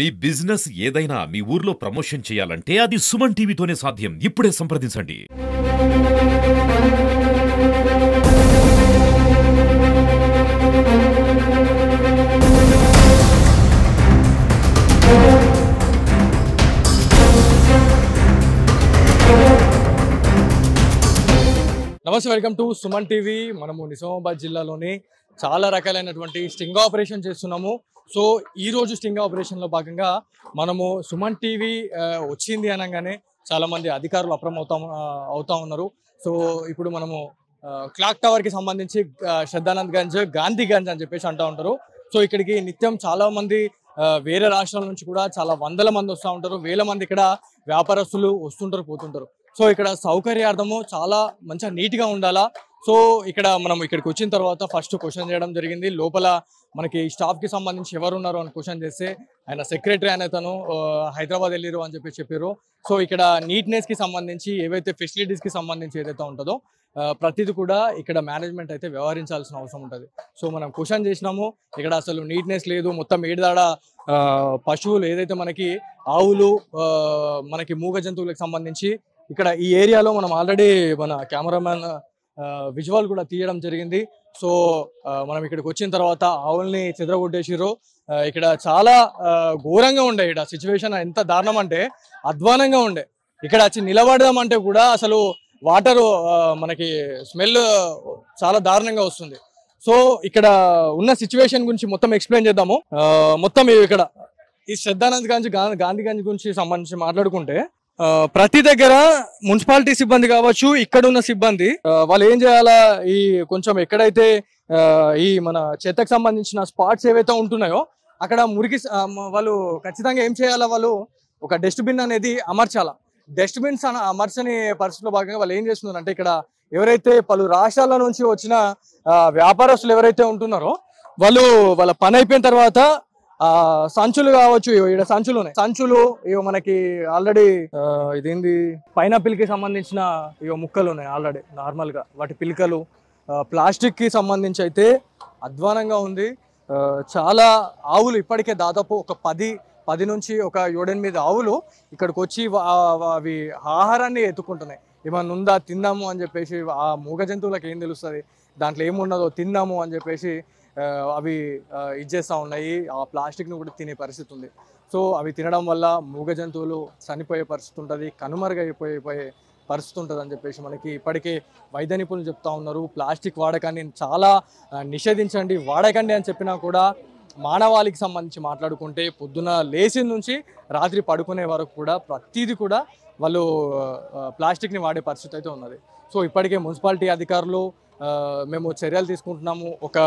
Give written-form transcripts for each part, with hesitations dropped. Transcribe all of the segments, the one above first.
మీ business ఏదైనా మీ ఊర్లో promotion చేయాలంటే అది సుమన్ టీవీతోనే సాధ్యం. ఇప్పుడే సంప్రదించండి. నమస్తే, వెల్కమ్ టు సుమన్ టీవీ. మనము నిజామాబాద్ జిల్లాలోని చాలా రకాలైనటువంటి స్టింగ్ ఆపరేషన్ చేస్తున్నాము. సో ఈ రోజు స్టింగ్ ఆపరేషన్లో భాగంగా మనము సుమన్ టీవీ వచ్చింది అనగానే చాలామంది అధికారులు అవుతా ఉన్నారు. సో ఇప్పుడు మనము క్లాక్ టవర్కి సంబంధించి శ్రద్ధానంద్ గంజ్, గాంధీ గంజ్ అని చెప్పేసి అంటూ ఉంటారు. సో ఇక్కడికి నిత్యం చాలామంది వేరే రాష్ట్రాల నుంచి కూడా చాలా వందల మంది వస్తూ ఉంటారు. వేల మంది ఇక్కడ వ్యాపారస్తులు వస్తుంటారు, పోతుంటారు. సో ఇక్కడ సౌకర్యార్థము చాలా మంచిగా నీట్గా ఉండాలా. సో ఇక్కడ మనం ఇక్కడికి వచ్చిన తర్వాత ఫస్ట్ క్వశ్చన్ చేయడం జరిగింది. లోపల మనకి స్టాఫ్కి సంబంధించి ఎవరు ఉన్నారు అని క్వశ్చన్ చేస్తే ఆయన సెక్రటరీ అనే తను హైదరాబాద్ వెళ్ళిరు అని చెప్పారు. సో ఇక్కడ నీట్నెస్కి సంబంధించి ఏవైతే ఫెసిలిటీస్కి సంబంధించి ఏదైతే ఉంటుందో ప్రతిదీ కూడా ఇక్కడ మేనేజ్మెంట్ అయితే వ్యవహరించాల్సిన అవసరం ఉంటుంది. సో మనం క్వశ్చన్ చేసినాము, ఇక్కడ అసలు నీట్నెస్ లేదు. మొత్తం ఏడుదాడ పశువులు ఏదైతే మనకి ఆవులు, మనకి మూగ జంతువులకు సంబంధించి ఇక్కడ ఈ ఏరియాలో మనం ఆల్రెడీ మన కెమెరామ్యాన్ విజువల్ కూడా తీయడం జరిగింది. సో మనం ఇక్కడికి వచ్చిన తర్వాత ఆవుల్ని చెదరగొట్టేసిర్రు. ఇక్కడ చాలా ఘోరంగా ఉండే, ఇక్కడ సిచ్యువేషన్ ఎంత దారుణం అంటే అధ్వానంగా ఉండే. ఇక్కడ వచ్చి నిలబడదామంటే కూడా అసలు వాటర్ మనకి స్మెల్ చాలా దారుణంగా వస్తుంది. సో ఇక్కడ ఉన్న సిచ్యువేషన్ గురించి మొత్తం ఎక్స్ప్లెయిన్ చేద్దాము. మొత్తం ఇక్కడ ఈ శ్రద్ధానంద్ గంజ్, గాంధీ గంజ్ గురించి సంబంధించి మాట్లాడుకుంటే ప్రతి దగ్గర మున్సిపాలిటీ సిబ్బంది కావచ్చు, ఇక్కడ ఉన్న సిబ్బంది వాళ్ళు ఏం చేయాలా, ఈ కొంచెం ఎక్కడైతే ఈ మన చెత్తకు సంబంధించిన స్పాట్స్ ఏవైతే ఉంటున్నాయో అక్కడ మురికి వాళ్ళు ఖచ్చితంగా ఏం చేయాలా, వాళ్ళు ఒక డస్ట్బిన్ అనేది అమర్చాలా. డస్ట్బిన్స్ అమర్చని పరిస్థితిలో భాగంగా వాళ్ళు ఏం చేస్తున్నారు అంటే, ఇక్కడ ఎవరైతే పలు రాష్ట్రాల నుంచి వచ్చిన వ్యాపారస్తులు ఎవరైతే ఉంటున్నారో వాళ్ళు వాళ్ళ పని అయిపోయిన తర్వాత సంచులు కావచ్చు, ఇక్కడ సంచులు ఉన్నాయి. సంచులు ఇవి మనకి ఆల్రెడీ ఇదేంది పైనాపిల్ కి సంబంధించిన ఇవి ముక్కలు ఉన్నాయి ఆల్రెడీ నార్మల్ గా, వాటి పిలికలు. ప్లాస్టిక్ కి సంబంధించి అయితే అధ్వానంగా ఉంది. చాలా ఆవులు ఇప్పటికే దాదాపు ఒక 10 నుంచి ఒక 7-8 ఆవులు ఇక్కడికి వచ్చి అవి ఆహారాన్ని ఎత్తుకుంటున్నాయి. ఏమన్నా ఉందా తిందాము అని చెప్పేసి. ఆ మూగ జంతువులకు ఏం తెలుస్తుంది దాంట్లో ఏమున్నదో, తిందాము అని చెప్పేసి అవి ఇచ్చేస్తూ ఉన్నాయి. ఆ ప్లాస్టిక్ను కూడా తినే పరిస్థితి ఉంది. సో అవి తినడం వల్ల మూగ జంతువులు చనిపోయే పరిస్థితి ఉంటుంది, కనుమరుగైపోయే పరిస్థితి ఉంటుంది అని చెప్పేసి మనకి ఇప్పటికే వైద్య నిపుణులు చెప్తా ఉన్నారు. ప్లాస్టిక్ వాడకాన్ని చాలా నిషేధించండి, వాడకండి అని చెప్పినా కూడా మానవాళికి సంబంధించి మాట్లాడుకుంటే పొద్దున లేచిన నుంచి రాత్రి పడుకునే వరకు కూడా ప్రతిదీ కూడా వాళ్ళు ప్లాస్టిక్ని వాడే పరిస్థితి అయితే ఉన్నది. సో ఇప్పటికే మున్సిపాలిటీ అధికారులు మేము చర్యలు తీసుకుంటున్నాము, ఒక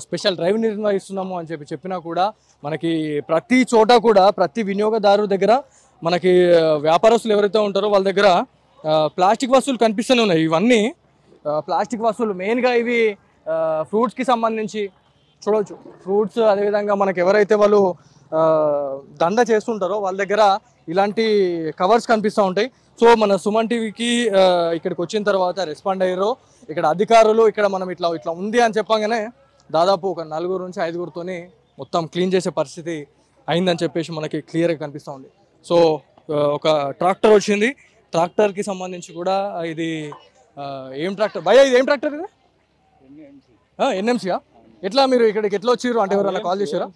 స్పెషల్ డ్రైవ్ నిర్వహిస్తున్నాము అని చెప్పినా కూడా మనకి ప్రతి చోట కూడా ప్రతి వినియోగదారు దగ్గర మనకి వ్యాపారస్తులు ఎవరైతే ఉంటారో వాళ్ళ దగ్గర ప్లాస్టిక్ వస్తువులు కనిపిస్తూనే ఉన్నాయి. ఇవన్నీ ప్లాస్టిక్ వస్తువులు మెయిన్గా ఇవి ఫ్రూట్స్కి సంబంధించి చూడవచ్చు. ఫ్రూట్స్ అదేవిధంగా మనకి ఎవరైతే వాళ్ళు దందా చేస్తుంటారో వాళ్ళ దగ్గర ఇలాంటి కవర్స్ కనిపిస్తూ ఉంటాయి. సో మన సుమన్ టీవీకి ఇక్కడికి వచ్చిన తర్వాత రెస్పాండ్ అయ్యారు ఇక్కడ అధికారులు. ఇక్కడ మనం ఇట్లా ఉంది అని చెప్పగానే దాదాపు ఒక 4 నుంచి 5తోని మొత్తం క్లీన్ చేసే పరిస్థితి అయిందని చెప్పేసి మనకి క్లియర్గా కనిపిస్తూ ఉంది. సో ఒక ట్రాక్టర్ వచ్చింది, ట్రాక్టర్కి సంబంధించి కూడా ఇది ఏం ట్రాక్టర్ భయ్యా, ఇది ఏం ట్రాక్టర్ ఇది? ఎన్ఎంసీయా? ఎట్లా మీరు ఇక్కడికి ఎట్లా వచ్చారు అంటే ఎవరైనా కాల్ చేశారా?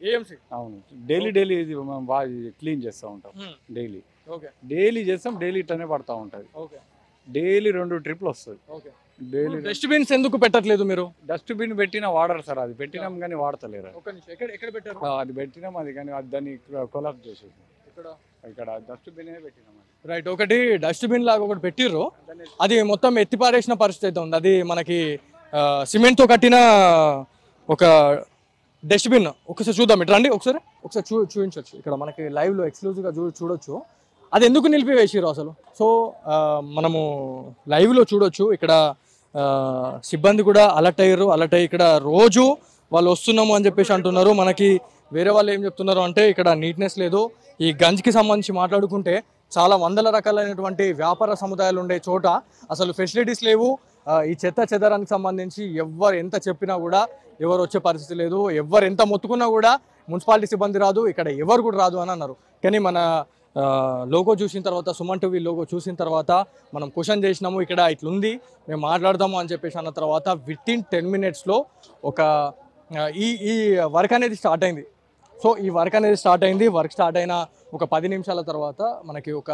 ఏఎంసీ. అవును, డైలీ ఇది మనం బాగా క్లీన్ చేస్తూ ఉంటాం. డైలీ చేస్తాం, డైలీ ఇట్లనే పడతా ఉంటుంది. డైలీ 2 ట్రిప్లు వస్తుంది. డైలీ డస్ట్బిన్స్ ఎందుకు పెట్టట్లేదు మీరు? డస్ట్బిన్ పెట్టినా వాడరు సార్, అది పెట్టినాం కానీ వాడతలేరు. ఎక్కడ పెట్టారు? అది పెట్టినాం, అది కానీ దాన్ని కొలాప్స్ చేసేది. ఇక్కడ డస్ట్బిన్ పెట్టినాం. రైట్, ఒకటి డస్ట్బిన్ లాగా ఒకటి పెట్టిర్రు, అది మొత్తం ఎత్తిపారేసిన పరిస్థితి అయితే ఉంది. అది మనకి సిమెంట్తో కట్టిన ఒక డస్ట్బిన్. ఒకసారి చూద్దాం, ఇట్లా రండి ఒకసారి చూపించవచ్చు. ఇక్కడ మనకి లైవ్లో ఎక్స్క్లూజివ్గా చూడొచ్చు అది ఎందుకు నిలిపివేసిరు అసలు. సో మనము లైవ్లో చూడొచ్చు. ఇక్కడ సిబ్బంది కూడా అలర్ట్ అయ్యారు. అలర్ట్ అయ్యి ఇక్కడ రోజు వాళ్ళు వస్తున్నాము అని చెప్పేసి అంటున్నారు. మనకి వేరే వాళ్ళు ఏం చెప్తున్నారు అంటే ఇక్కడ నీట్నెస్ లేదు. ఈ గంజ్కి సంబంధించి మాట్లాడుకుంటే చాలా వందల రకాలైనటువంటి వ్యాపార సముదాయాలు ఉండే చోట అసలు ఫెసిలిటీస్ లేవు. ఈ చెత్త చెదరానికి సంబంధించి ఎవరు ఎంత చెప్పినా కూడా ఎవరు వచ్చే పరిస్థితి లేదు. ఎవరు ఎంత మొత్తుకున్నా కూడా మున్సిపాలిటీ సిబ్బంది రాదు, ఇక్కడ ఎవరు కూడా రాదు అని అన్నారు. కానీ మన లోగో చూసిన తర్వాత, సుమన్ టీవీ లోగో చూసిన తర్వాత మనం క్వశ్చన్ చేసినాము, ఇక్కడ ఇట్లుంది మేము మాట్లాడదాము అని చెప్పేసి అన్న తర్వాత వితిన్ 10 minutesలో ఒక ఈ వర్క్ అనేది స్టార్ట్ అయింది. సో ఈ వర్క్ అనేది స్టార్ట్ అయింది. వర్క్ స్టార్ట్ అయిన ఒక 10 నిమిషాల తర్వాత మనకి ఒక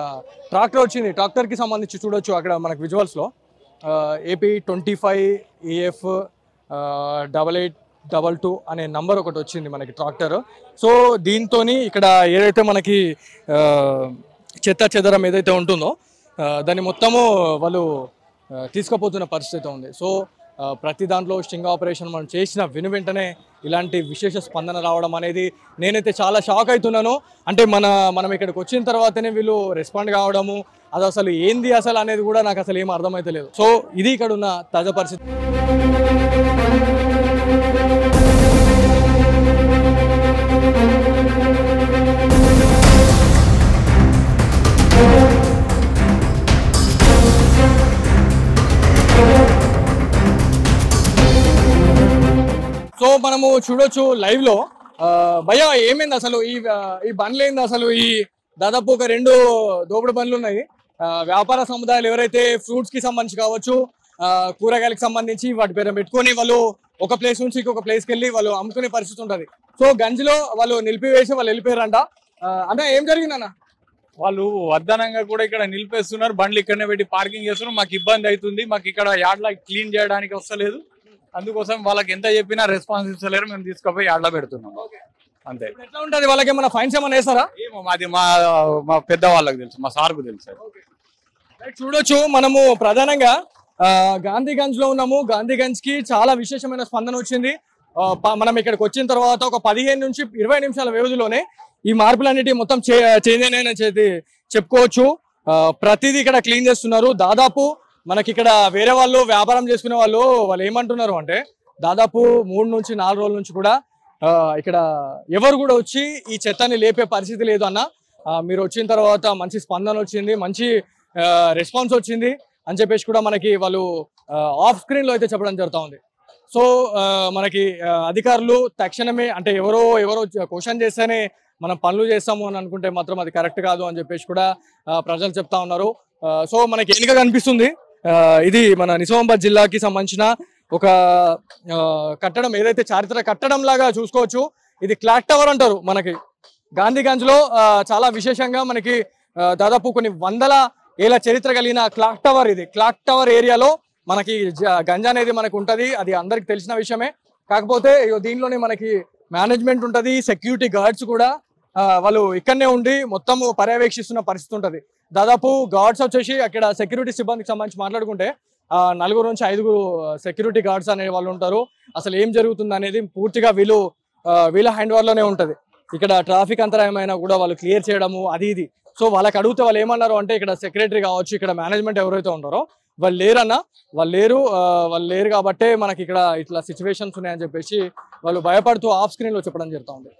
ట్రాక్టర్ వచ్చింది. ట్రాక్టర్కి సంబంధించి చూడొచ్చు అక్కడ మనకి విజువల్స్లో AP 25 EF 8822 అనే నంబర్ ఒకటి వచ్చింది మనకి ట్రాక్టర్. సో దీంతో ఇక్కడ ఏదైతే మనకి చెత్త చెదరం ఏదైతే ఉంటుందో దాన్ని మొత్తము వాళ్ళు తీసుకుపోతున్న పరిస్థితి ఉంది. సో ప్రతి దాంట్లో స్టింగ్ ఆపరేషన్ మనం చేసిన వెంటనే ఇలాంటి విశేష స్పందన రావడం అనేది నేనైతే చాలా షాక్ అవుతున్నాను. అంటే మనం ఇక్కడికి వచ్చిన తర్వాతనే వీళ్ళు రెస్పాండ్ కావడము, అది అసలు ఏంది అసలు అనేది కూడా నాకు అసలు ఏం అర్థమైతే లేదు. సో ఇది ఇక్కడ ఉన్న తాజా పరిస్థితి. సో మనము చూడొచ్చు లైవ్ లో భయ్యా ఏమైంది అసలు ఈ బండ్లు ఏంది అసలు? ఈ దాదాపు ఒక 2 దోపుడు బండ్లు ఉన్నాయి. వ్యాపార సముదాయాలు ఎవరైతే ఫ్రూట్స్ కి సంబంధించి కావచ్చు, కూరగాయలకు సంబంధించి వాటి పేరు పెట్టుకొని వాళ్ళు ఒక ప్లేస్ నుంచి ఇంకొక ప్లేస్కి వెళ్ళి వాళ్ళు అమ్ముకునే పరిస్థితి ఉంటుంది. సో గంజిలో వాళ్ళు నిలిపివేసి వాళ్ళు వెళ్ళిపోయారంట. అంటే ఏం జరిగిందన్న? వాళ్ళు వద్దనంగా కూడా ఇక్కడ నిలిపేస్తున్నారు, బండ్లు ఇక్కడనే పెట్టి పార్కింగ్ చేస్తున్నారు. మాకు ఇబ్బంది అవుతుంది, మాకు ఇక్కడ యార్డ్లో క్లీన్ చేయడానికి వస్తలేదు, అందుకోసం వాళ్ళకి ఎంత చెప్పినా రెస్పాన్స్ ఇస్తలేరు, మేము తీసుకుపోయి యార్డ్లో పెడుతున్నాం అంతే. ఎట్లా ఉంటుంది? వాళ్ళకి ఏమైనా ఫైన్స్ ఏమైనా వేస్తారా? ఏమో మాది మా పెద్ద వాళ్ళకి తెలుసు, మా సార్కు తెలుసు. చూడొచ్చు మనము ప్రధానంగా గాంధీగంజ్ లో ఉన్నాము. గాంధీగంజ్ కి చాలా విశేషమైన స్పందన వచ్చింది. మనం ఇక్కడికి వచ్చిన తర్వాత ఒక 15 నుంచి 20 నిమిషాల వ్యవధిలోనే ఈ మార్పులన్నిటి మొత్తం చేంజ్ అయినాయని చెప్పుకోవచ్చు. ప్రతిదీ ఇక్కడ క్లీన్ చేస్తున్నారు. దాదాపు మనకి ఇక్కడ వేరే వాళ్ళు వ్యాపారం చేసుకునే వాళ్ళు ఏమంటున్నారు అంటే దాదాపు 3 నుంచి 4 రోజుల నుంచి కూడా ఇక్కడ ఎవరు కూడా వచ్చి ఈ చెత్తని లేపే పరిస్థితి లేదు అన్న. మీరు వచ్చిన తర్వాత మంచి స్పందన వచ్చింది, మంచి రెస్పాన్స్ వచ్చింది అని చెప్పేసి కూడా మనకి వాళ్ళు ఆఫ్ స్క్రీన్ లో అయితే చెప్పడం జరుగుతూ ఉంది. సో మనకి అధికారులు తక్షణమే అంటే ఎవరో క్వశ్చన్ చేస్తేనే మనం పనులు చేస్తాము అని అనుకుంటే మాత్రం అది కరెక్ట్ కాదు అని చెప్పేసి కూడా ప్రజలు చెప్తా ఉన్నారు. సో మనకి ఎన్నిక కనిపిస్తుంది. ఇది మన నిజామాబాద్ జిల్లాకి సంబంధించిన ఒక కట్టడం, ఏదైతే చారిత్రక కట్టడం లాగా చూసుకోవచ్చు. ఇది క్లాక్ టవర్ అంటారు. మనకి గాంధీగంజ్ లో చాలా విశేషంగా మనకి దాదాపు కొన్ని 100 ఏళ్ల చరిత్ర కలిగిన క్లాక్ టవర్. ఇది క్లాక్ టవర్ ఏరియాలో మనకి గంజా అనేది మనకు ఉంటది, అది అందరికి తెలిసిన విషయమే. కాకపోతే దీనిలోనే మనకి మేనేజ్మెంట్ ఉంటది, సెక్యూరిటీ గార్డ్స్ కూడా వాళ్ళు ఇక్కడనే ఉండి మొత్తం పర్యవేక్షిస్తున్న పరిస్థితి ఉంటది. దాదాపు గార్డ్స్ వచ్చేసి అక్కడ సెక్యూరిటీ సిబ్బందికి సంబంధించి మాట్లాడుకుంటే 4 నుంచి 5 సెక్యూరిటీ గార్డ్స్ అనే వాళ్ళు ఉంటారు. అసలు ఏం జరుగుతుంది అనేది పూర్తిగా వీళ్ళ హ్యాండ్ ఓవర్ లోనే ఉంటది. ఇక్కడ ట్రాఫిక్ అంతరాయమైనా కూడా వాళ్ళు క్లియర్ చేయడము అది ఇది. సో వాళ్ళకి అడిగితే వాళ్ళు ఏమన్నారు అంటే ఇక్కడ సెక్రటరీ కావచ్చు, ఇక్కడ మేనేజ్మెంట్ ఎవరైతే ఉంటారో వాళ్ళు లేరన్నా, వాళ్ళు లేరు కాబట్టే మనకి ఇక్కడ ఇట్లా సిచ్యువేషన్స్ ఉన్నాయని చెప్పేసి వాళ్ళు భయపడుతూ ఆఫ్ స్క్రీన్ లో చెప్పడం జరుగుతూ ఉంది.